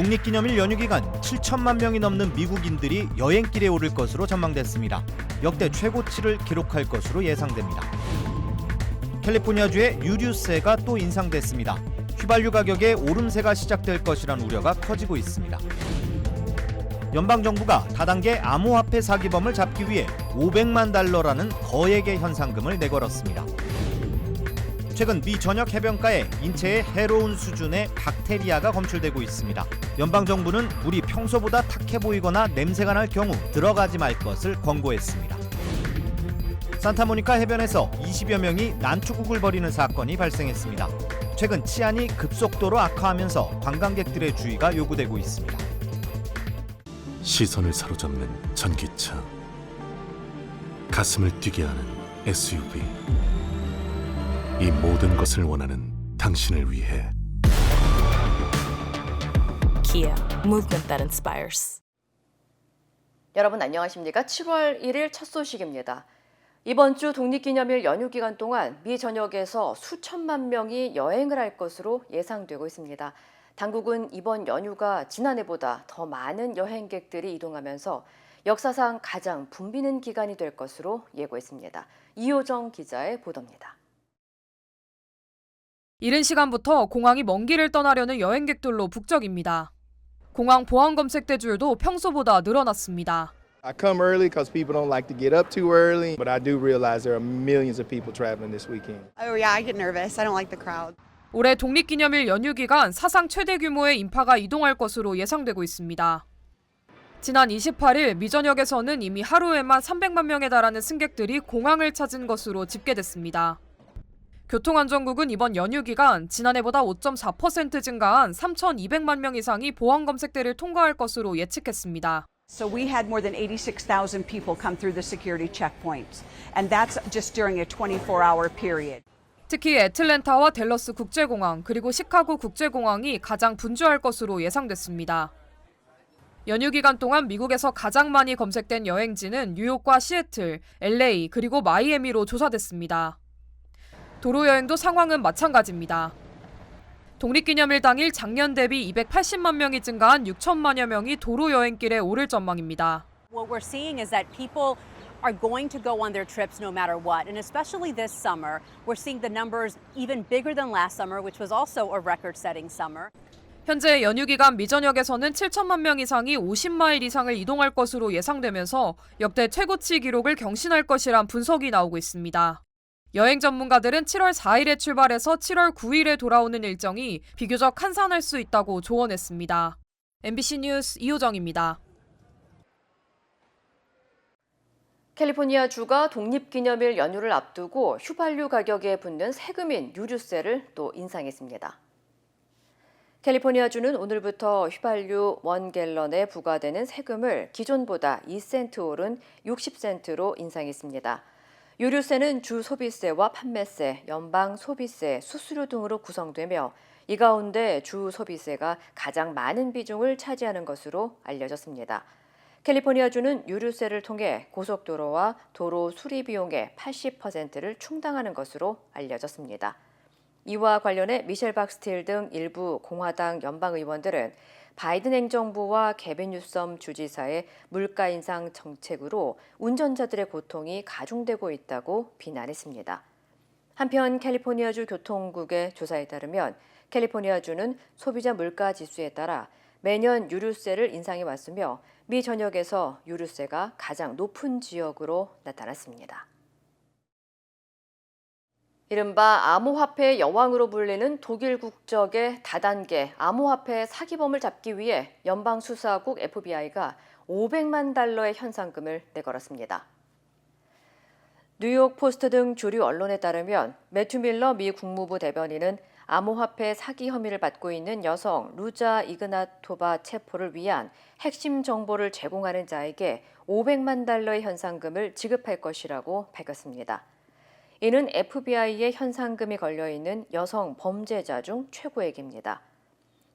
독립기념일 연휴 기간 7천만 명이 넘는 미국인들이 여행길에 오를 것으로 전망됐습니다. 역대 최고치를 기록할 것으로 예상됩니다. 캘리포니아주의 유류세가 또 인상됐습니다. 휘발유 가격의 오름세가 시작될 것이란 우려가 커지고 있습니다. 연방정부가 다단계 암호화폐 사기범을 잡기 위해 500만 달러라는 거액의 현상금을 내걸었습니다. 최근 미 전역 해변가에 인체에 해로운 수준의 박테리아가 검출되고 있습니다. 연방정부는 물이 평소보다 탁해 보이거나 냄새가 날 경우 들어가지 말 것을 권고했습니다. 산타모니카 해변에서 20여 명이 난투극을 벌이는 사건이 발생했습니다. 최근 치안이 급속도로 악화하면서 관광객들의 주의가 요구되고 있습니다. 시선을 사로잡는 전기차, 가슴을 뛰게 하는 SUV, 이 모든 것을 원하는 당신을 위해 Kia, movement that inspires. 여러분 안녕하십니까? 7월 1일 첫 소식입니다. 이번 주 독립기념일 연휴 기간 동안 미 전역에서 수천만 명이 여행을 할 것으로 예상되고 있습니다. 당국은 이번 연휴가 지난해보다 더 많은 여행객들이 이동하면서 역사상 가장 붐비는 기간이 될 것으로 예고했습니다. 이효정 기자의 보도입니다. 이른 시간부터 공항이 먼 길을 떠나려는 여행객들로 북적입니다. 공항 보안 검색 대줄도 평소보다 늘어났습니다. I come early because people don't like to get up too early, but I do realize there are millions of people traveling this weekend. Oh yeah, I get nervous. I don't like the crowd. 올해 독립기념일 연휴 기간 사상 최대 규모의 인파가 이동할 것으로 예상되고 있습니다. 지난 28일 미 전역에서는 이미 하루에만 300만 명에 달하는 승객들이 공항을 찾은 것으로 집계됐습니다. 교통안전국은 이번 연휴 기간 지난해보다 5.4% 증가한 3,200만 명 이상이 보안 검색대를 통과할 것으로 예측했습니다. So we had more than 86,000 people come through the security checkpoints, and that's just during a 24-hour period. 특히 애틀랜타와 댈러스 국제공항 그리고 시카고 국제공항이 가장 분주할 것으로 예상됐습니다. 연휴 기간 동안 미국에서 가장 많이 검색된 여행지는 뉴욕과 시애틀, LA 그리고 마이애미로 조사됐습니다. 도로 여행도 상황은 마찬가지입니다. 독립기념일 당일 작년 대비 280만 명이 증가한 6천만여 명이 도로 여행길에 오를 전망입니다. What we're seeing is that people are going to go on their trips no matter what. And especially this summer, we're seeing the numbers even bigger than last summer, which was also a record-setting summer. 현재 연휴 기간 미 전역에서는 7천만 명 이상이 50마일 이상을 이동할 것으로 예상되면서 역대 최고치 기록을 경신할 것이란 분석이 나오고 있습니다. 여행 전문가들은 7월 4일에 출발해서 7월 9일에 돌아오는 일정이 비교적 한산할 수 있다고 조언했습니다. MBC 뉴스 이효정입니다. 캘리포니아주가 독립기념일 연휴를 앞두고 휘발유 가격에 붙는 세금인 유류세를 또 인상했습니다. 캘리포니아주는 오늘부터 휘발유 1갤런에 부과되는 세금을 기존보다 2센트 오른 60센트로 인상했습니다. 유류세는 주 소비세와 판매세, 연방 소비세, 수수료 등으로 구성되며 이 가운데 주 소비세가 가장 많은 비중을 차지하는 것으로 알려졌습니다. 캘리포니아주는 유류세를 통해 고속도로와 도로 수리 비용의 80%를 충당하는 것으로 알려졌습니다. 이와 관련해 미셸 박스틸 등 일부 공화당 연방의원들은 바이든 행정부와 게빈 뉴섬 주지사의 물가 인상 정책으로 운전자들의 고통이 가중되고 있다고 비난했습니다. 한편 캘리포니아주 교통국의 조사에 따르면 캘리포니아주는 소비자 물가 지수에 따라 매년 유류세를 인상해 왔으며 미 전역에서 유류세가 가장 높은 지역으로 나타났습니다. 이른바 암호화폐의 여왕으로 불리는 독일 국적의 다단계 암호화폐 사기범을 잡기 위해 연방수사국 FBI가 500만 달러의 현상금을 내걸었습니다. 뉴욕 포스트 등 주류 언론에 따르면 매튜 밀러 미 국무부 대변인은 암호화폐 사기 혐의를 받고 있는 여성 루자 이그나토바 체포를 위한 핵심 정보를 제공하는 자에게 500만 달러의 현상금을 지급할 것이라고 밝혔습니다. 이는 FBI의 현상금이 걸려있는 여성 범죄자 중 최고액입니다.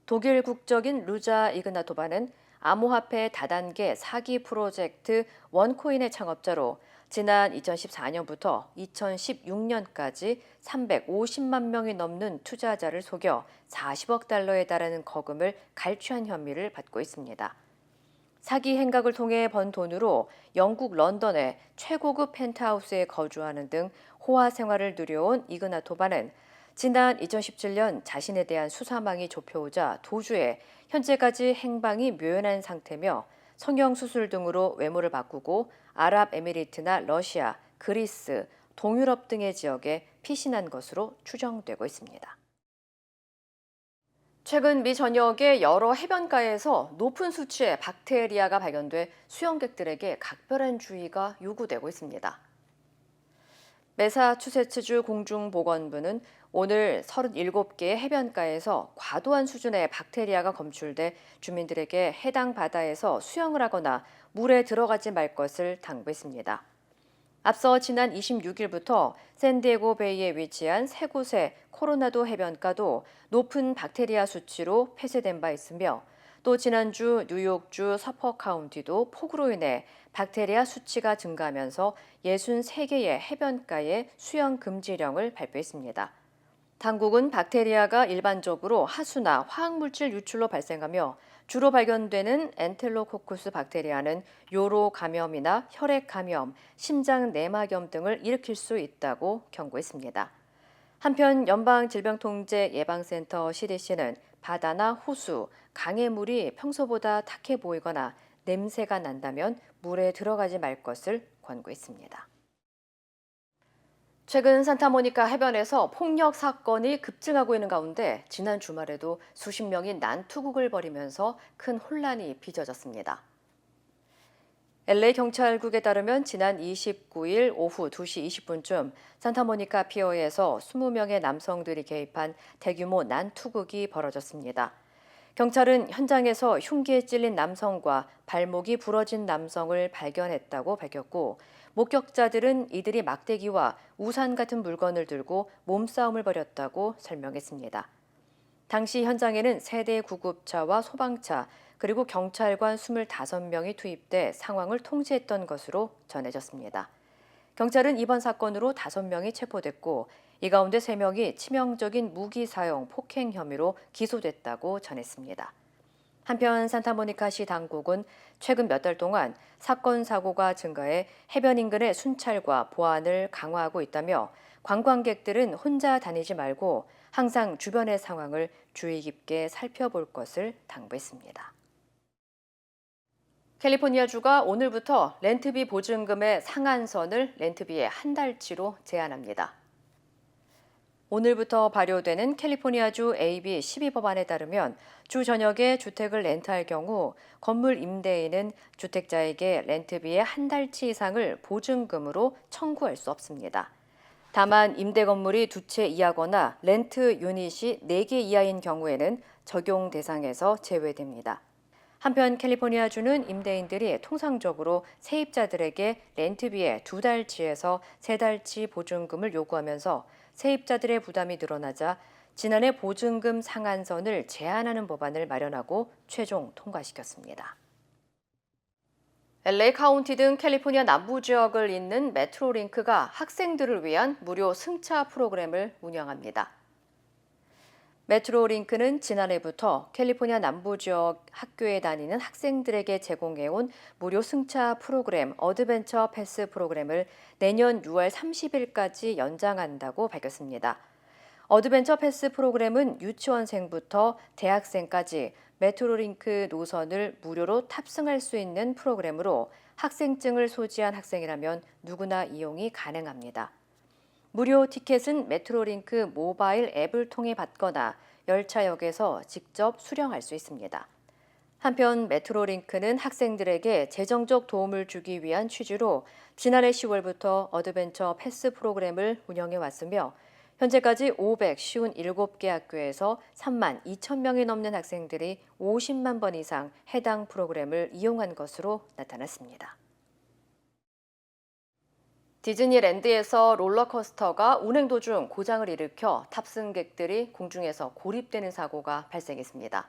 독일 국적인 루자 이그나토바는 암호화폐 다단계 사기 프로젝트 원코인의 창업자로 지난 2014년부터 2016년까지 350만 명이 넘는 투자자를 속여 40억 달러에 달하는 거금을 갈취한 혐의를 받고 있습니다. 사기 행각을 통해 번 돈으로 영국 런던의 최고급 펜트하우스에 거주하는 등 호화 생활을 누려온 이그나토바는 지난 2017년 자신에 대한 수사망이 좁혀오자 도주해 현재까지 행방이 묘연한 상태며 성형수술 등으로 외모를 바꾸고 아랍에미리트나 러시아, 그리스, 동유럽 등의 지역에 피신한 것으로 추정되고 있습니다. 최근 미 전역의 여러 해변가에서 높은 수치의 박테리아가 발견돼 수영객들에게 각별한 주의가 요구되고 있습니다. 매사추세츠주 공중보건부는 오늘 37개의 해변가에서 과도한 수준의 박테리아가 검출돼 주민들에게 해당 바다에서 수영을 하거나 물에 들어가지 말 것을 당부했습니다. 앞서 지난 26일부터 샌디에고 베이에 위치한 세 곳의 코로나도 해변가도 높은 박테리아 수치로 폐쇄된 바 있으며 또 지난주 뉴욕주 서퍼 카운티도 폭우로 인해 박테리아 수치가 증가하면서 63개의 해변가에 수영 금지령을 발표했습니다. 당국은 박테리아가 일반적으로 하수나 화학물질 유출로 발생하며 주로 발견되는 엔텔로코쿠스 박테리아는 요로 감염이나 혈액 감염, 심장 내막염 등을 일으킬 수 있다고 경고했습니다. 한편 연방질병통제예방센터 CDC는 바다나 호수, 강의 물이 평소보다 탁해 보이거나 냄새가 난다면 물에 들어가지 말 것을 권고했습니다. 최근 산타모니카 해변에서 폭력 사건이 급증하고 있는 가운데 지난 주말에도 수십 명이 난투극을 벌이면서 큰 혼란이 빚어졌습니다. LA 경찰국에 따르면 지난 29일 오후 2시 20분쯤 산타모니카 피어에서 20명의 남성들이 개입한 대규모 난투극이 벌어졌습니다. 경찰은 현장에서 흉기에 찔린 남성과 발목이 부러진 남성을 발견했다고 밝혔고 목격자들은 이들이 막대기와 우산 같은 물건을 들고 몸싸움을 벌였다고 설명했습니다. 당시 현장에는 3대의 구급차와 소방차 그리고 경찰관 25명이 투입돼 상황을 통제했던 것으로 전해졌습니다. 경찰은 이번 사건으로 5명이 체포됐고 이 가운데 3명이 치명적인 무기 사용 폭행 혐의로 기소됐다고 전했습니다. 한편 산타모니카시 당국은 최근 몇 달 동안 사건 사고가 증가해 해변 인근의 순찰과 보안을 강화하고 있다며 관광객들은 혼자 다니지 말고 항상 주변의 상황을 주의 깊게 살펴볼 것을 당부했습니다. 캘리포니아주가 오늘부터 렌트비 보증금의 상한선을 렌트비의 한 달치로 제한합니다. 오늘부터 발효되는 캘리포니아주 AB 12법안에 따르면 주 전역에 주택을 렌트할 경우 건물 임대인은 주택자에게 렌트비의 한 달치 이상을 보증금으로 청구할 수 없습니다. 다만 임대 건물이 2채 이하거나 렌트 유닛이 4개 이하인 경우에는 적용 대상에서 제외됩니다. 한편 캘리포니아주는 임대인들이 통상적으로 세입자들에게 렌트비의 2달치에서 3달치 보증금을 요구하면서 세입자들의 부담이 늘어나자 지난해 보증금 상한선을 제한하는 법안을 마련하고 최종 통과시켰습니다. LA 카운티 등 캘리포니아 남부 지역을 잇는 메트로링크가 학생들을 위한 무료 승차 프로그램을 운영합니다. 메트로링크는 지난해부터 캘리포니아 남부 지역 학교에 다니는 학생들에게 제공해온 무료 승차 프로그램 어드벤처 패스 프로그램을 내년 6월 30일까지 연장한다고 밝혔습니다. 어드벤처 패스 프로그램은 유치원생부터 대학생까지 메트로링크 노선을 무료로 탑승할 수 있는 프로그램으로 학생증을 소지한 학생이라면 누구나 이용이 가능합니다. 무료 티켓은 메트로링크 모바일 앱을 통해 받거나 열차역에서 직접 수령할 수 있습니다. 한편 메트로링크는 학생들에게 재정적 도움을 주기 위한 취지로 지난해 10월부터 어드벤처 패스 프로그램을 운영해 왔으며 현재까지 557개 학교에서 3만 2천 명이 넘는 학생들이 50만 번 이상 해당 프로그램을 이용한 것으로 나타났습니다. 디즈니랜드에서 롤러코스터가 운행 도중 고장을 일으켜 탑승객들이 공중에서 고립되는 사고가 발생했습니다.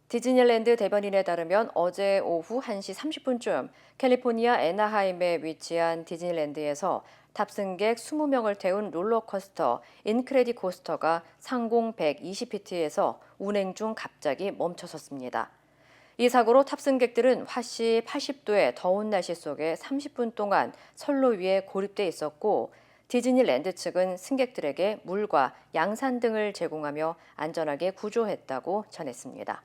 디즈니랜드 대변인에 따르면 어제 오후 1시 30분쯤 캘리포니아 애나하임에 위치한 디즈니랜드에서 탑승객 20명을 태운 롤러코스터 인크레디코스터가 상공 120피트에서 운행 중 갑자기 멈춰섰습니다. 이 사고로 탑승객들은 화씨 80도의 더운 날씨 속에 30분 동안 선로 위에 고립돼 있었고 디즈니랜드 측은 승객들에게 물과 양산 등을 제공하며 안전하게 구조했다고 전했습니다.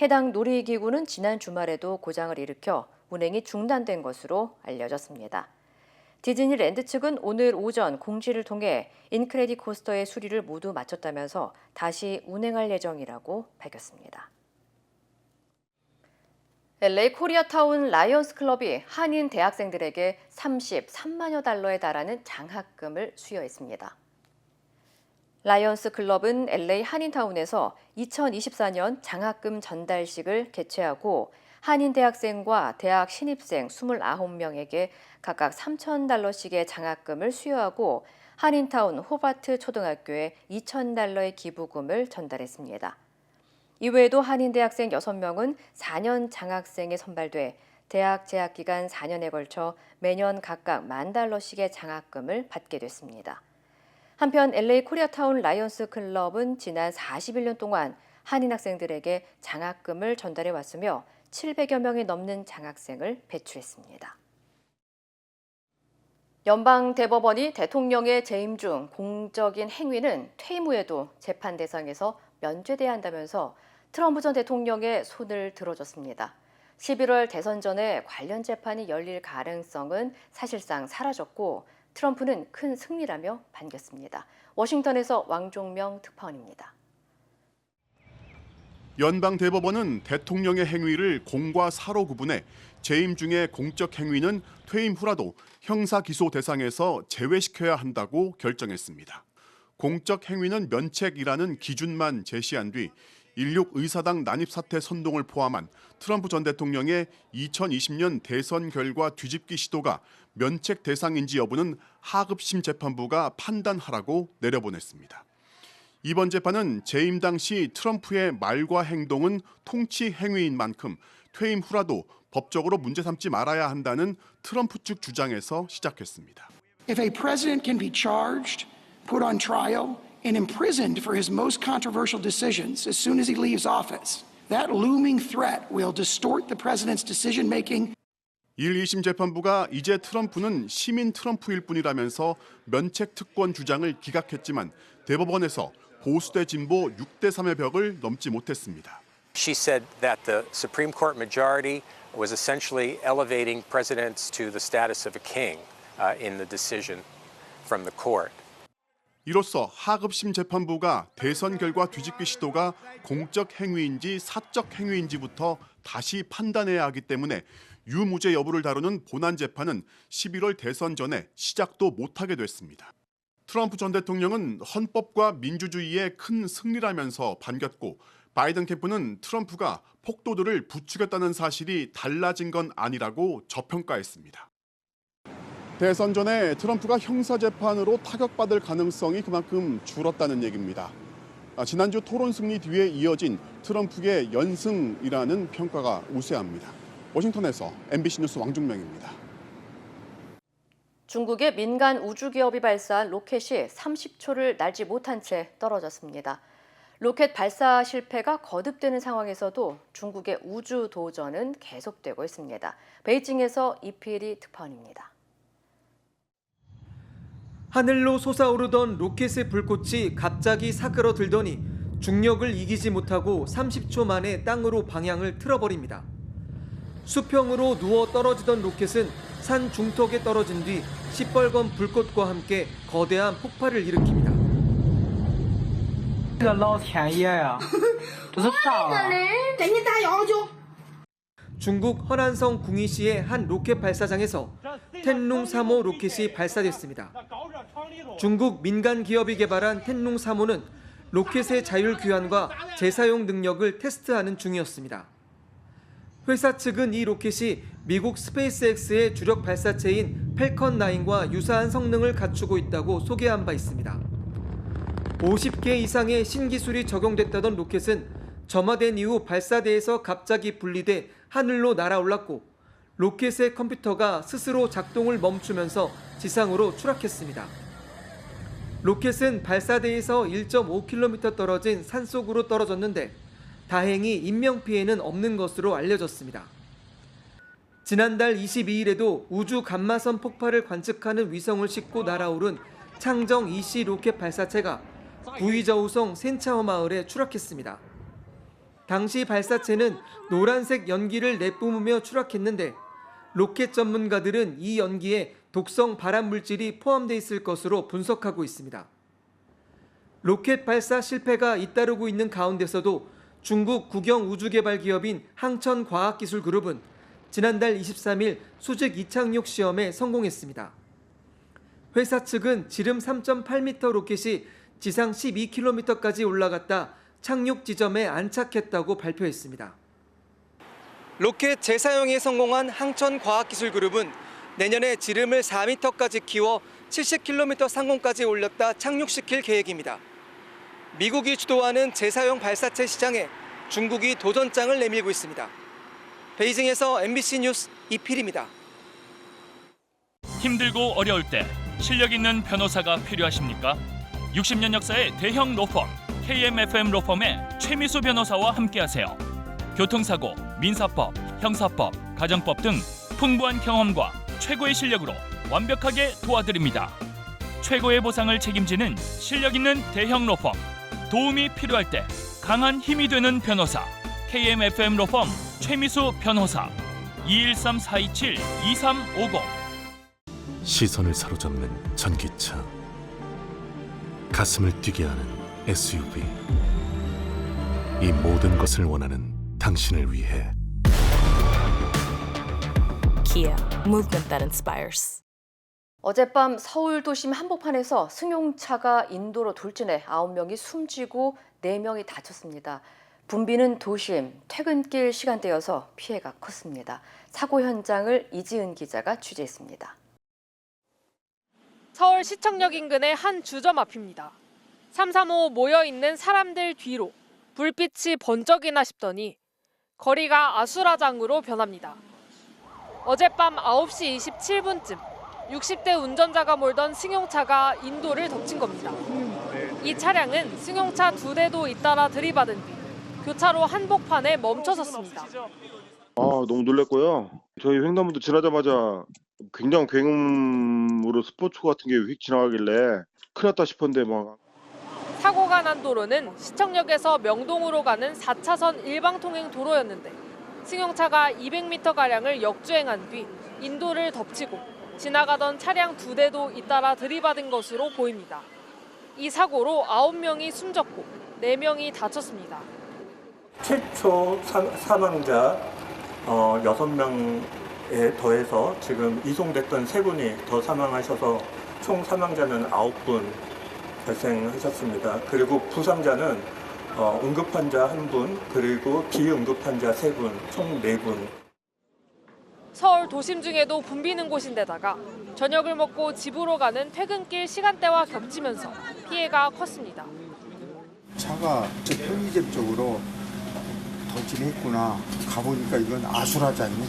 해당 놀이기구는 지난 주말에도 고장을 일으켜 운행이 중단된 것으로 알려졌습니다. 디즈니랜드 측은 오늘 오전 공지를 통해 인크레디코스터의 수리를 모두 마쳤다면서 다시 운행할 예정이라고 밝혔습니다. LA 코리아타운 라이언스 클럽이 한인 대학생들에게 33만여 달러에 달하는 장학금을 수여했습니다. 라이언스 클럽은 LA 한인타운에서 2024년 장학금 전달식을 개최하고 한인 대학생과 대학 신입생 29명에게 각각 $3,000씩의 장학금을 수여하고 한인타운 호바트 초등학교에 $2,000의 기부금을 전달했습니다. 이외에도 한인 대학생 6명은 4년 장학생에 선발돼 대학 재학 기간 4년에 걸쳐 매년 각각 $10,000씩의 장학금을 받게 됐습니다. 한편 LA 코리아타운 라이언스 클럽은 지난 41년 동안 한인 학생들에게 장학금을 전달해 왔으며 700여 명이 넘는 장학생을 배출했습니다. 연방대법원이 대통령의 재임 중 공적인 행위는 퇴임 후에도 재판 대상에서 면제돼야 한다면서 트럼프 전 대통령의 손을 들어줬습니다. 11월 대선 전에 관련 재판이 열릴 가능성은 사실상 사라졌고 트럼프는 큰 승리라며 반겼습니다. 워싱턴에서 왕종명 특파원입니다. 연방대법원은 대통령의 행위를 공과 사로 구분해 재임 중의 공적 행위는 퇴임 후라도 형사기소 대상에서 제외시켜야 한다고 결정했습니다. 공적 행위는 면책이라는 기준만 제시한 뒤 16의사당 난입사태 선동을 포함한 트럼프 전 대통령의 2020년 대선 결과 뒤집기 시도가 면책 대상인지 여부는 하급심 재판부가 판단하라고 내려보냈습니다. 이번 재판은 재임 당시 트럼프의 말과 행동은 통치 행위인 만큼 퇴임 후라도 법적으로 문제 삼지 말아야 한다는 트럼프 측 주장에서 시작했습니다. If a president can be charged, put on trial, and imprisoned for his most controversial decisions as soon as he leaves office, that looming threat will distort the president's decision-making. 1, 2심 재판부가 이제 트럼프는 시민 트럼프일 뿐이라면서 면책 특권 주장을 기각했지만 대법원에서 보수대 진보 6대3의 벽을 넘지 못했습니다. She said that the Supreme Court majority was essentially elevating presidents to the status of a king in the decision from the court. 이로써 하급심 재판부가 대선 결과 뒤집기 시도가 공적 행위인지 사적 행위인지부터 다시 판단해야 하기 때문에 유무죄 여부를 다루는 본안 재판은 11월 대선 전에 시작도 못하게 됐습니다. 트럼프 전 대통령은 헌법과 민주주의의 큰 승리라면서 반겼고 바이든 캠프는 트럼프가 폭도들을 부추겼다는 사실이 달라진 건 아니라고 저평가했습니다. 대선 전에 트럼프가 형사재판으로 타격받을 가능성이 그만큼 줄었다는 얘기입니다. 지난주 토론 승리 뒤에 이어진 트럼프의 연승이라는 평가가 우세합니다. 워싱턴에서 MBC 뉴스 왕중명입니다. 중국의 민간 우주기업이 발사한 로켓이 30초를 날지 못한 채 떨어졌습니다. 로켓 발사 실패가 거듭되는 상황에서도 중국의 우주 도전은 계속되고 있습니다. 베이징에서 이필희 특파원입니다. 하늘로 솟아오르던 로켓의 불꽃이 갑자기 사그러들더니 중력을 이기지 못하고 30초 만에 땅으로 방향을 틀어버립니다. 수평으로 누워 떨어지던 로켓은 산 중턱에 떨어진 뒤 시뻘건 불꽃과 함께 거대한 폭발을 일으킵니다. 중국 허난성 궁이시의 한 로켓 발사장에서 텐룽 3호 로켓이 발사됐습니다. 중국 민간 기업이 개발한 텐룽 3호는 로켓의 자율 귀환과 재사용 능력을 테스트하는 중이었습니다. 회사 측은 이 로켓이 미국 스페이스X의 주력 발사체인 팰컨 9과 유사한 성능을 갖추고 있다고 소개한 바 있습니다. 50개 이상의 신기술이 적용됐다던 로켓은 점화된 이후 발사대에서 갑자기 분리돼 하늘로 날아올랐고 로켓의 컴퓨터가 스스로 작동을 멈추면서 지상으로 추락했습니다. 로켓은 발사대에서 1.5km 떨어진 산속으로 떨어졌는데 다행히 인명피해는 없는 것으로 알려졌습니다. 지난달 22일에도 우주 감마선 폭발을 관측하는 위성을 싣고 날아오른 창정 2C 로켓 발사체가 부의저우성 센차워 마을에 추락했습니다. 당시 발사체는 노란색 연기를 내뿜으며 추락했는데 로켓 전문가들은 이 연기에 독성 발암 물질이 포함되어 있을 것으로 분석하고 있습니다. 로켓 발사 실패가 잇따르고 있는 가운데서도 중국 국영 우주개발 기업인 항천과학기술그룹은 지난달 23일 수직 이착륙 시험에 성공했습니다. 회사 측은 지름 3.8m 로켓이 지상 12km까지 올라갔다 착륙 지점에 안착했다고 발표했습니다. 로켓 재사용에 성공한 항천과학기술그룹은 내년에 지름을 4m까지 키워 70km 상공까지 올렸다 착륙시킬 계획입니다. 미국이 주도하는 재사용 발사체 시장에 중국이 도전장을 내밀고 있습니다. 베이징에서 MBC 뉴스 이필입니다. 힘들고 어려울 때 실력 있는 변호사가 필요하십니까? 60년 역사의 대형 로펌 KMFM 로펌의 최미수 변호사와 함께하세요. 교통사고, 민사법, 형사법, 가정법 등 풍부한 경험과 최고의 실력으로 완벽하게 도와드립니다. 최고의 보상을 책임지는 실력 있는 대형 로펌. 도움이 필요할 때 강한 힘이 되는 변호사. KMFM 로펌 최미수 변호사. 213-427-2350. 시선을 사로잡는 전기차. 가슴을 뛰게 하는 SUV. 이 모든 것을 원하는 당신을 위해. Kia, movement that inspires. 어젯밤 서울 도심 한복판에서 승용차가 인도로 돌진해 9명이 숨지고 4명이 다쳤습니다. 붐비는 도심, 퇴근길 시간대여서 피해가 컸습니다. 사고 현장을 이지은 기자가 취재했습니다. 서울시청역 인근의 한 주점 앞입니다. 335 모여있는 사람들 뒤로 불빛이 번쩍이나 싶더니 거리가 아수라장으로 변합니다. 어젯밤 9시 27분쯤 60대 운전자가 몰던 승용차가 인도를 덮친 겁니다. 이 차량은 승용차 2대도 잇따라 들이받은 뒤 교차로 한복판에 멈춰섰습니다. 너무 놀랐고요. 저희 횡단보도 지나자마자 굉장한 굉음으로 스포츠 같은 게 휙 지나가길래 큰일 났다 싶었는데 막. 사고가 난 도로는 시청역에서 명동으로 가는 4차선 일방통행 도로였는데 승용차가 200m가량을 역주행한 뒤 인도를 덮치고 지나가던 차량 2대도 잇따라 들이받은 것으로 보입니다. 이 사고로 9명이 숨졌고 4명이 다쳤습니다. 최초 사망자 6명에 더해서 지금 이송됐던 3분이 더 사망하셔서 총 사망자는 9분 발생하셨습니다. 그리고 부상자는 응급환자 1분, 그리고 비응급환자 3분, 총 4분. 서울 도심 중에도 붐비는 곳인데다가 저녁을 먹고 집으로 가는 퇴근길 시간대와 겹치면서 피해가 컸습니다. 차가 저 편의점 쪽으로 돌진했구나. 가보니까 이건 아수라장이네.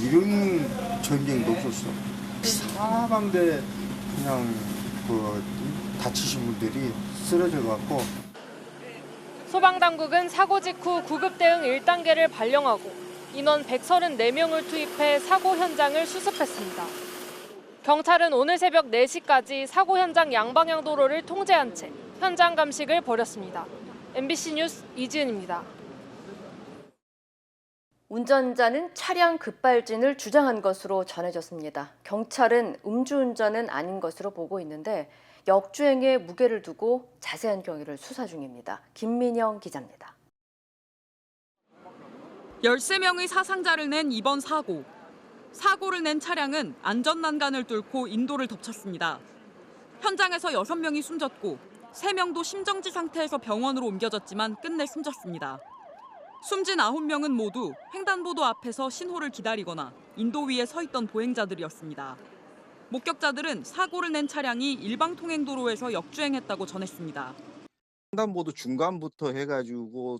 이런 전쟁도 없었어. 사방대 그냥 다치신 분들이 쓰러져 갖고. 소방당국은 사고 직후 구급 대응 1단계를 발령하고 인원 134명을 투입해 사고 현장을 수습했습니다. 경찰은 오늘 새벽 4시까지 사고 현장 양방향 도로를 통제한 채 현장 감식을 벌였습니다. MBC 뉴스 이지은입니다. 운전자는 차량 급발진을 주장한 것으로 전해졌습니다. 경찰은 음주운전은 아닌 것으로 보고 있는데 역주행에 무게를 두고 자세한 경위를 수사 중입니다. 김민영 기자입니다. 13명의 사상자를 낸 이번 사고. 사고를 낸 차량은 안전난간을 뚫고 인도를 덮쳤습니다. 현장에서 6명이 숨졌고 3명도 심정지 상태에서 병원으로 옮겨졌지만 끝내 숨졌습니다. 숨진 9명은 모두 횡단보도 앞에서 신호를 기다리거나 인도 위에 서 있던 보행자들이었습니다. 목격자들은 사고를 낸 차량이 일방통행도로에서 역주행했다고 전했습니다. 횡단보도 중간부터 해가지고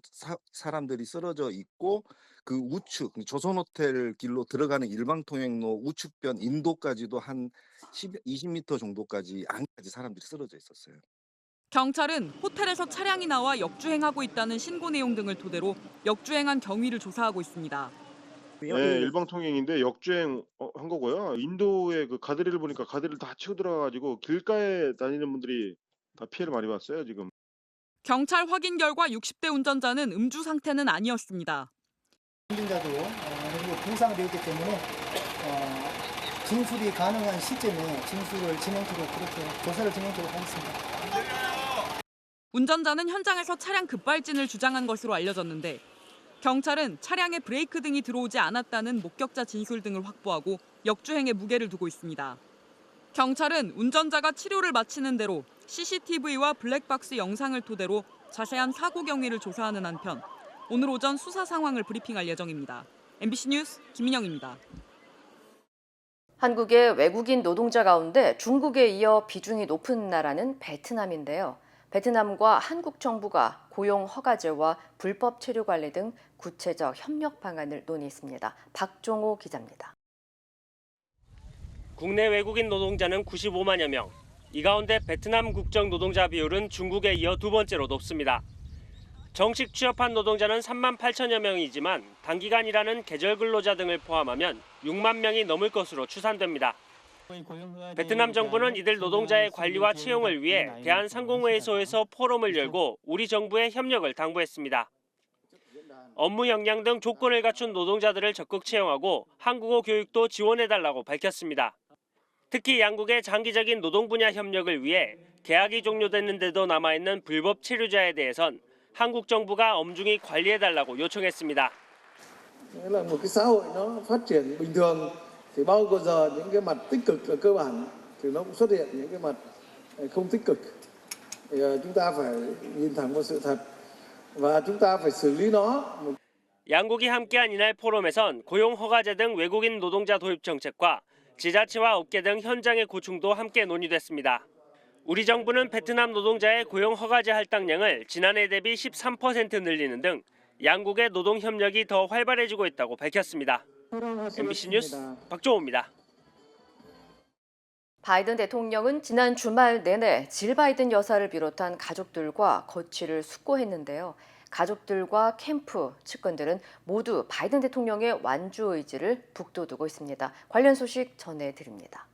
사람들이 쓰러져 있고 그 우측 조선호텔 길로 들어가는 일방통행로 우측변 인도까지도 한 20m 정도까지 안까지 사람들이 쓰러져 있었어요. 경찰은 호텔에서 차량이 나와 역주행하고 있다는 신고 내용 등을 토대로 역주행한 경위를 조사하고 있습니다. 네, 일방통행인데 역주행 한 거고요. 인도의 그 가드레일 보니까 가드레일 다 치고 들어가가지고 길가에 다니는 분들이 다 피해를 많이 봤어요 지금. 경찰 확인 결과 60대 운전자는 음주 상태는 아니었습니다. 운전자도 부상되어 있기 때문에 진술이 가능한 시점에 진술을 진행토록 그렇게 조사를 진행토록 하겠습니다. 운전자는 현장에서 차량 급발진을 주장한 것으로 알려졌는데 경찰은 차량에 브레이크 등이 들어오지 않았다는 목격자 진술 등을 확보하고 역주행에 무게를 두고 있습니다. 경찰은 운전자가 치료를 마치는 대로 CCTV와 블랙박스 영상을 토대로 자세한 사고 경위를 조사하는 한편 오늘 오전 수사 상황을 브리핑할 예정입니다. MBC 뉴스 김민영입니다. 한국의 외국인 노동자 가운데 중국에 이어 비중이 높은 나라는 베트남인데요. 베트남과 한국 정부가 고용 허가제와 불법 체류 관리 등 구체적 협력 방안을 논의했습니다. 박종호 기자입니다. 국내 외국인 노동자는 95만여 명. 이 가운데 베트남 국적 노동자 비율은 중국에 이어 두 번째로 높습니다. 정식 취업한 노동자는 3만 8천여 명이지만 단기간 일하는 계절 근로자 등을 포함하면 6만 명이 넘을 것으로 추산됩니다. 베트남 정부는 이들 노동자의 관리와 채용을 위해 대한상공회의소에서 포럼을 열고 우리 정부의 협력을 당부했습니다. 업무 역량 등 조건을 갖춘 노동자들을 적극 채용하고 한국어 교육도 지원해달라고 밝혔습니다. 특히 양국의 장기적인 노동 분야 협력을 위해 계약이 종료됐는데도 남아있는 불법 체류자에 대해선 한국 정부가 엄중히 관리해달라고 요청했습니다. Nghĩa là một cái xã hội nó phát triển bình thường thì bao giờ những cái mặt tích cực là cơ bản thì nó cũng xuất hiện những cái mặt không tích cực. Thì chúng ta phải nhìn thẳng vào sự thật và chúng ta phải xử lý nó. 양국이 함께한 이날 포럼에선 고용 허가제 등 외국인 노동자 도입 정책과 지자체와 업계 등 현장의 고충도 함께 논의됐습니다. 우리 정부는 베트남 노동자의 고용 허가제 할당량을 지난해 대비 13% 늘리는 등 양국의 노동 협력이 더 활발해지고 있다고 밝혔습니다. MBC 뉴스 박종호입니다. 바이든 대통령은 지난 주말 내내 질 바이든 여사를 비롯한 가족들과 거취를 숙고했는데요. 가족들과 캠프 측근들은 모두 바이든 대통령의 완주 의지를 북돋우고 있습니다. 관련 소식 전해드립니다.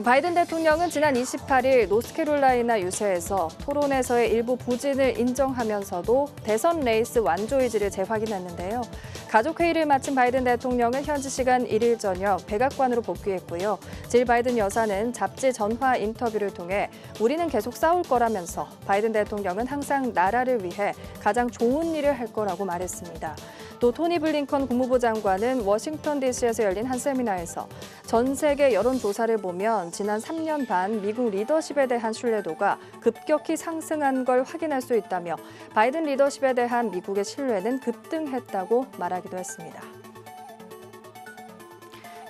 바이든 대통령은 지난 28일 노스캐롤라이나 유세에서 토론에서의 일부 부진을 인정하면서도 대선 레이스 완주 의지를 재확인했는데요. 가족회의를 마친 바이든 대통령은 현지 시간 1일 저녁 백악관으로 복귀했고요. 질 바이든 여사는 잡지 전화 인터뷰를 통해 우리는 계속 싸울 거라면서 바이든 대통령은 항상 나라를 위해 가장 좋은 일을 할 거라고 말했습니다. 또 토니 블링컨 국무부 장관은 워싱턴 DC에서 열린 한 세미나에서 전 세계 여론조사를 보면 지난 3년 반 미국 리더십에 대한 신뢰도가 급격히 상승한 걸 확인할 수 있다며 바이든 리더십에 대한 미국의 신뢰는 급등했다고 말하기도 했습니다.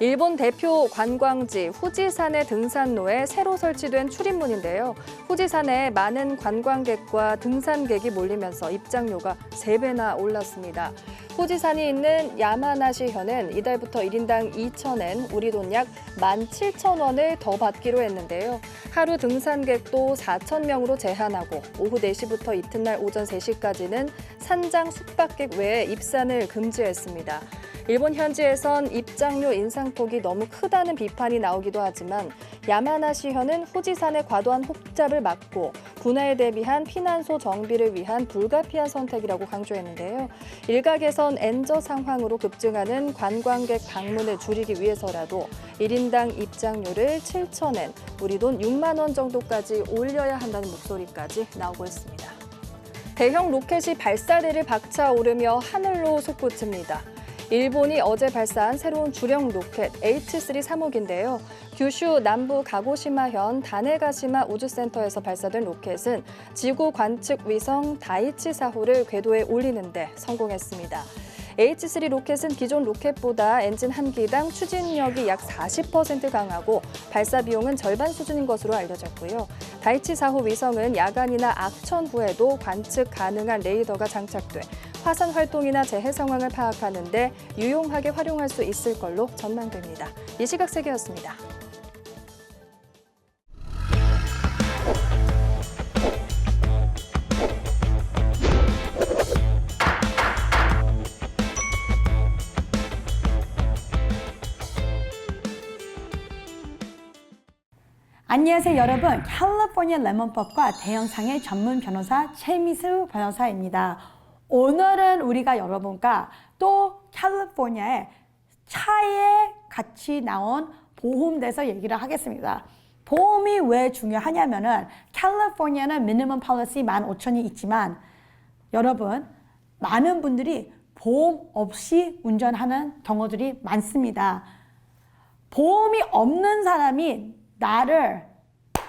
일본 대표 관광지 후지산의 등산로에 새로 설치된 출입문인데요. 후지산에 많은 관광객과 등산객이 몰리면서 입장료가 3배나 올랐습니다. 후지산이 있는 야마나시현은 이달부터 1인당 2,000엔, 우리 돈 약 17,000원을 더 받기로 했는데요. 하루 등산객도 4,000명으로 제한하고 오후 4시부터 이튿날 오전 3시까지는 산장 숙박객 외에 입산을 금지했습니다. 일본 현지에선 입장료 인상폭이 너무 크다는 비판이 나오기도 하지만 야마나시현은 후지산의 과도한 혹잡을 막고 분해에 대비한 피난소 정비를 위한 불가피한 선택이라고 강조했는데요. 일각에선 엔저 상황으로 급증하는 관광객 방문을 줄이기 위해서라도 1인당 입장료를 7,000엔, 우리 돈 6만 원 정도까지 올려야 한다는 목소리까지 나오고 있습니다. 대형 로켓이 발사대를 박차오르며 하늘로 솟구칩니다. 일본이 어제 발사한 새로운 주력 로켓 H3 3호기인데요. 규슈 남부 가고시마현 다네가시마 우주센터에서 발사된 로켓은 지구 관측 위성 다이치 4호를 궤도에 올리는 데 성공했습니다. H3 로켓은 기존 로켓보다 엔진 한 기당 추진력이 약 40% 강하고 발사 비용은 절반 수준인 것으로 알려졌고요. 다이치 4호 위성은 야간이나 악천후에도 관측 가능한 레이더가 장착돼 화산 활동이나 재해 상황을 파악하는 데 유용하게 활용할 수 있을 걸로 전망됩니다. 이 시각 세계였습니다. 안녕하세요 여러분, 캘리포니아 레몬법과 대형상해 전문 변호사 최미수 변호사입니다. 오늘은 우리가 여러분과 또 캘리포니아의 차에 같이 나온 보험에 대해서 얘기를 하겠습니다. 보험이 왜 중요하냐면은 캘리포니아는 미니멈 폴리시 15,000이 있지만 여러분 많은 분들이 보험 없이 운전하는 경우들이 많습니다. 보험이 없는 사람이 나를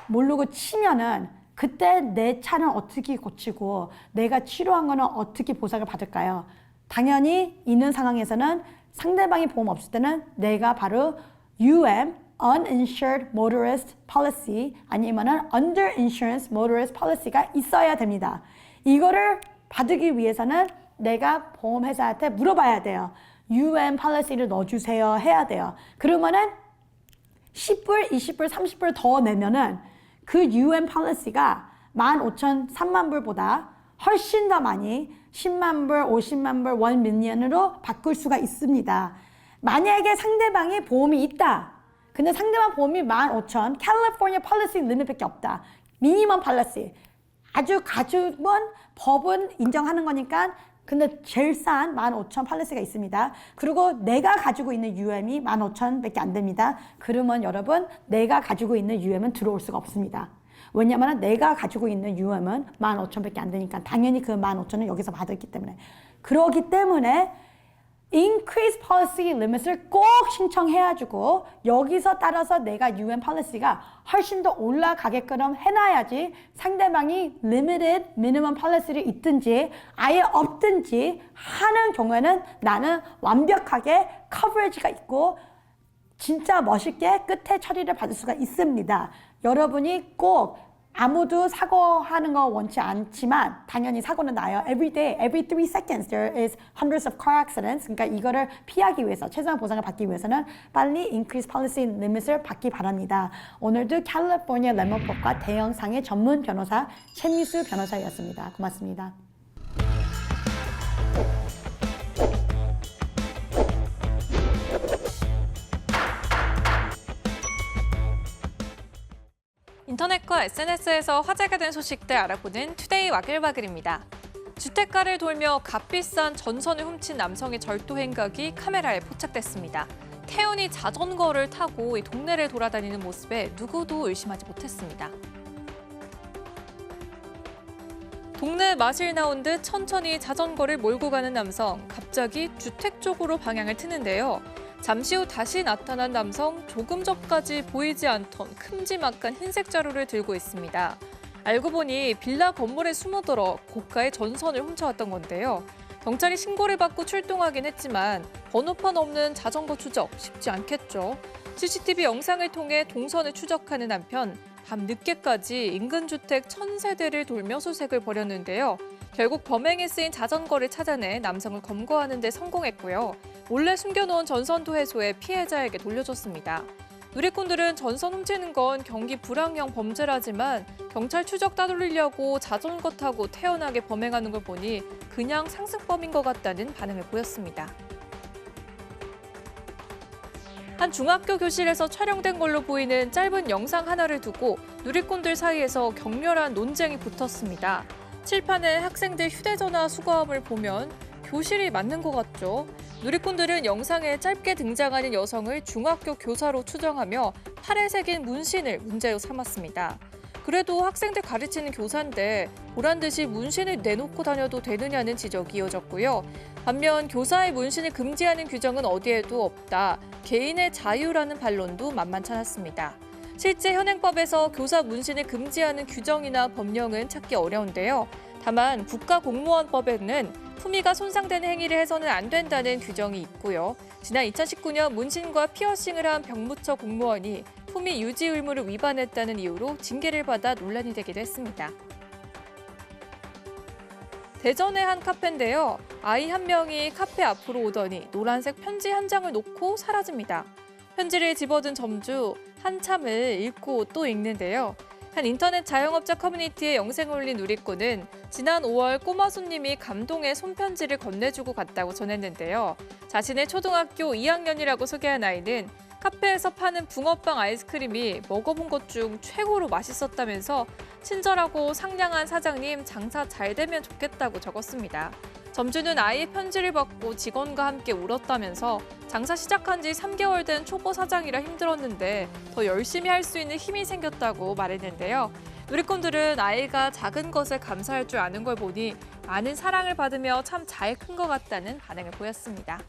모르고 치면은 그때 내 차는 어떻게 고치고 내가 치료한 거는 어떻게 보상을 받을까요? 당연히 있는 상황에서는 상대방이 보험 없을 때는 내가 바로 UM, Uninsured Motorist Policy 아니면은 Underinsurance Motorist Policy가 있어야 됩니다. 이거를 받기 위해서는 내가 보험회사한테 물어봐야 돼요. UM Policy를 넣어주세요 해야 돼요. 그러면은 10불, 20불, 30불 더 내면은 그 UM 폴리시가 15,000, 3만 불보다 훨씬 더 많이 10만 불, 50만 불, 1 밀리언으로 바꿀 수가 있습니다. 만약에 상대방이 보험이 있다. 근데 상대방 보험이 15,000, 캘리포니아 폴리시 리밋밖에 없다. 미니멈 폴리시. 아주 가죽은 법은 인정하는 거니까 근데 제일 싼 15,000 폴리시가 있습니다. 그리고 내가 가지고 있는 UM이 15,000밖에 안 됩니다. 그러면 여러분 내가 가지고 있는 UM은 들어올 수가 없습니다. 왜냐하면 내가 가지고 있는 UM은 15,000밖에 안 되니까 당연히 그 15,000은 여기서 받았기 때문에. 그러기 때문에 Increase Policy Limit을 꼭 신청해가지고 여기서 따라서 내가 UN Policy가 훨씬 더 올라가게끔 해놔야지 상대방이 Limited Minimum Policy를 있든지 아예 없든지 하는 경우에는 나는 완벽하게 커버리지가 있고 진짜 멋있게 끝에 처리를 받을 수가 있습니다. 여러분이 꼭 아무도 사고하는 거 원치 않지만 당연히 사고는 나요. Every day, every 3 seconds there is hundreds of car accidents. 그러니까 이거를 피하기 위해서 최소한 보상을 받기 위해서는 빨리 increase policy limit을 받기 바랍니다. 오늘도 캘리포니아 레몬법과 대형상해 전문 변호사 최미수 변호사였습니다. 고맙습니다. 인터넷과 SNS에서 화제가 된 소식들 알아보는 투데이 와글와글입니다. 주택가를 돌며 값비싼 전선을 훔친 남성의 절도 행각이 카메라에 포착됐습니다. 태연이 자전거를 타고 이 동네를 돌아다니는 모습에 누구도 의심하지 못했습니다. 동네 마실 나온 듯 천천히 자전거를 몰고 가는 남성, 갑자기 주택 쪽으로 방향을 트는데요. 잠시 후 다시 나타난 남성, 조금 전까지 보이지 않던 큼지막한 흰색 자루를 들고 있습니다. 알고 보니 빌라 건물에 숨어들어 고가의 전선을 훔쳐왔던 건데요. 경찰이 신고를 받고 출동하긴 했지만 번호판 없는 자전거 추적 쉽지 않겠죠. CCTV 영상을 통해 동선을 추적하는 한편 밤 늦게까지 인근 주택 1000세대를 돌며 수색을 벌였는데요. 결국 범행에 쓰인 자전거를 찾아내 남성을 검거하는 데 성공했고요. 몰래 숨겨놓은 전선도 해소해 피해자에게 돌려줬습니다. 누리꾼들은 전선 훔치는 건 경기 불황형 범죄라지만 경찰 추적 따돌리려고 자전거 타고 태연하게 범행하는 걸 보니 그냥 상습범인 것 같다는 반응을 보였습니다. 한 중학교 교실에서 촬영된 걸로 보이는 짧은 영상 하나를 두고 누리꾼들 사이에서 격렬한 논쟁이 붙었습니다. 칠판에 학생들 휴대전화 수거함을 보면 교실이 맞는 것 같죠? 누리꾼들은 영상에 짧게 등장하는 여성을 중학교 교사로 추정하며 팔에 새긴 문신을 문제로 삼았습니다. 그래도 학생들 가르치는 교사인데 보란 듯이 문신을 내놓고 다녀도 되느냐는 지적이 이어졌고요. 반면 교사의 문신을 금지하는 규정은 어디에도 없다. 개인의 자유라는 반론도 만만찮았습니다. 실제 현행법에서 교사 문신을 금지하는 규정이나 법령은 찾기 어려운데요. 다만 국가공무원법에는 품위가 손상되는 행위를 해서는 안 된다는 규정이 있고요. 지난 2019년 문신과 피어싱을 한 병무처 공무원이 품위 유지 의무를 위반했다는 이유로 징계를 받아 논란이 되기도 했습니다. 대전의 한 카페인데요. 아이 한 명이 카페 앞으로 오더니 노란색 편지 한 장을 놓고 사라집니다. 편지를 집어든 점주 한참을 읽고 또 읽는데요. 한 인터넷 자영업자 커뮤니티에 영상을 올린 누리꾼은 지난 5월 꼬마 손님이 감동의 손편지를 건네주고 갔다고 전했는데요. 자신의 초등학교 2학년이라고 소개한 아이는 카페에서 파는 붕어빵 아이스크림이 먹어본 것 중 최고로 맛있었다면서 친절하고 상냥한 사장님 장사 잘 되면 좋겠다고 적었습니다. 점주는 아이의 편지를 받고 직원과 함께 울었다면서 장사 시작한 지 3개월 된 초보 사장이라 힘들었는데 더 열심히 할 수 있는 힘이 생겼다고 말했는데요. 누리꾼들은 아이가 작은 것에 감사할 줄 아는 걸 보니 많은 사랑을 받으며 참 잘 큰 것 같다는 반응을 보였습니다.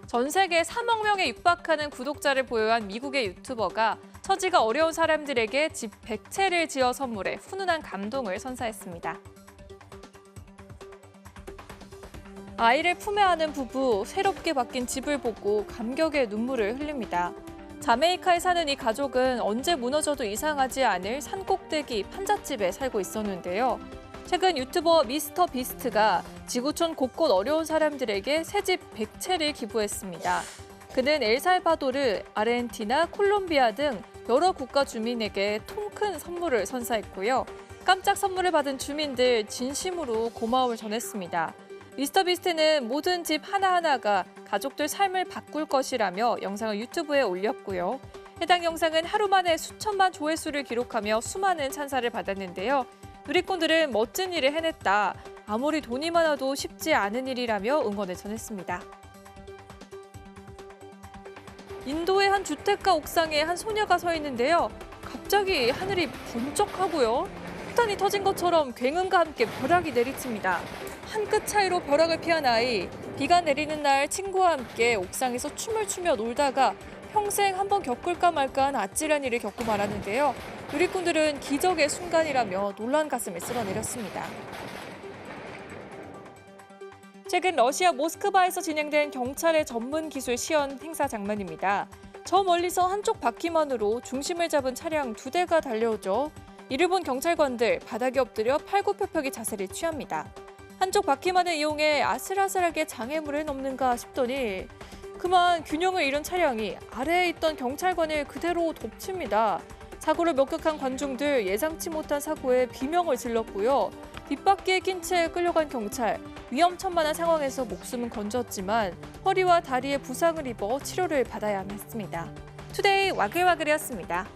전 세계 3억 명에 육박하는 구독자를 보유한 미국의 유튜버가 처지가 어려운 사람들에게 집 100채를 지어 선물해 훈훈한 감동을 선사했습니다. 아이를 품에 안은 부부, 새롭게 바뀐 집을 보고 감격의 눈물을 흘립니다. 자메이카에 사는 이 가족은 언제 무너져도 이상하지 않을 산꼭대기 판잣집에 살고 있었는데요. 최근 유튜버 미스터 비스트가 지구촌 곳곳 어려운 사람들에게 새집 100채를 기부했습니다. 그는 엘살바도르, 아르헨티나, 콜롬비아 등 여러 국가 주민에게 통 큰 선물을 선사했고요. 깜짝 선물을 받은 주민들 진심으로 고마움을 전했습니다. 미스터 비스트는 모든 집 하나하나가 가족들 삶을 바꿀 것이라며 영상을 유튜브에 올렸고요. 해당 영상은 하루 만에 수천만 조회수를 기록하며 수많은 찬사를 받았는데요. 누리꾼들은 멋진 일을 해냈다. 아무리 돈이 많아도 쉽지 않은 일이라며 응원을 전했습니다. 인도의 한 주택가 옥상에 한 소녀가 서 있는데요. 갑자기 하늘이 번쩍하고요. 폭탄이 터진 것처럼 굉음과 함께 벼락이 내리칩니다. 한 끗 차이로 벼락을 피한 아이. 비가 내리는 날 친구와 함께 옥상에서 춤을 추며 놀다가 평생 한번 겪을까 말까한 아찔한 일을 겪고 말았는데요. 누리꾼들은 기적의 순간이라며 놀란 가슴을 쓸어내렸습니다. 최근 러시아 모스크바에서 진행된 경찰의 전문 기술 시연 행사 장면입니다. 저 멀리서 한쪽 바퀴만으로 중심을 잡은 차량 2대가 달려오죠. 이를 본 경찰관들 바닥에 엎드려 팔굽혀펴기 자세를 취합니다. 한쪽 바퀴만을 이용해 아슬아슬하게 장애물을 넘는가 싶더니 그만 균형을 잃은 차량이 아래에 있던 경찰관을 그대로 덮칩니다. 사고를 목격한 관중들 예상치 못한 사고에 비명을 질렀고요. 뒷바퀴에 낀 채 끌려간 경찰. 위험천만한 상황에서 목숨은 건졌지만 허리와 다리에 부상을 입어 치료를 받아야만 했습니다. 투데이 와글와글이었습니다.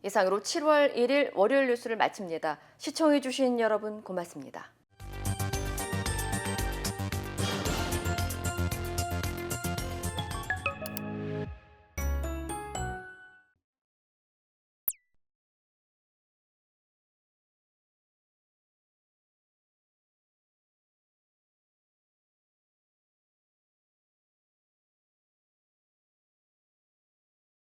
이상으로 7월 1일 월요일 뉴스를 마칩니다. 시청해주신 여러분 고맙습니다.